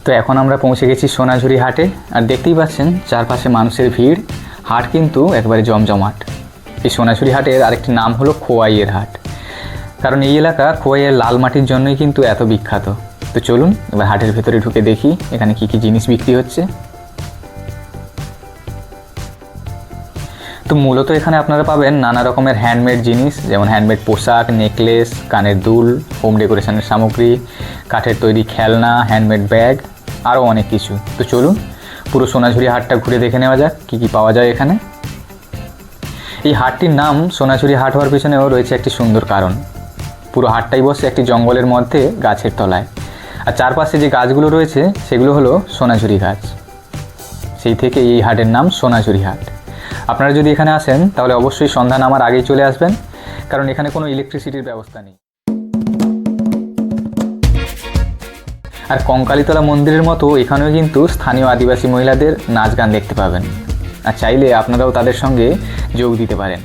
তো এখন আমরা পৌঁছে গেছি সোনাঝুরি হাটে। আর দেখতেই পাচ্ছেন চারপাশে মানুষের ভিড়, হাট কিন্তু একবারে জমজমাট। এই সোনাঝুরি হাটের আরেকটি নাম হলো খোয়াইয়ের হাট, কারণ এই এলাকা খোয়াইয়ের লাল মাটির জন্যই কিন্তু এত বিখ্যাত। তো চলুন এবার হাটের ভেতরে ঢুকে দেখি এখানে কি কি জিনিস বিক্রি হচ্ছে। তো মূলত এখানে আপনারা পাবেন নানা রকমের হ্যান্ডমেড জিনিস, যেমন হ্যান্ডমেড পোশাক, নেকলেস, কানের দুল, হোম ডেকোরেশনের সামগ্রী, কাঠের তৈরি খেলনা, হ্যান্ডমেড ব্যাগ, আরও অনেক কিছু। তো চলুন পুরো সোনাঝুরি হাটটা ঘুরে দেখে নেওয়া যাক কী কী পাওয়া যায় এখানে। এই হাটটির নাম সোনাঝুরি হাট হওয়ার পিছনেও রয়েছে একটি সুন্দর কারণ। পুরো হাটটাই বসে একটি জঙ্গলের মধ্যে গাছের তলায়, আর চারপাশে যে গাছগুলো রয়েছে সেগুলো হলো সোনাঝুরি গাছ। সেই থেকে এই হাটের নাম সোনাঝুরি হাট। আপনারা যদি এখানে আসেন তাহলে অবশ্যই সন্ধ্যা নামার আগেই চলে আসবেন, কারণ এখানে কোনো ইলেকট্রিসিটির ব্যবস্থা নেই। আর কঙ্কালীতলা মন্দিরের মতো এখানেও কিন্তু স্থানীয় আদিবাসী মহিলাদের নাচ গান দেখতে পাবেন, আর চাইলে আপনারাও তাদের সঙ্গে যোগ দিতে পারেন।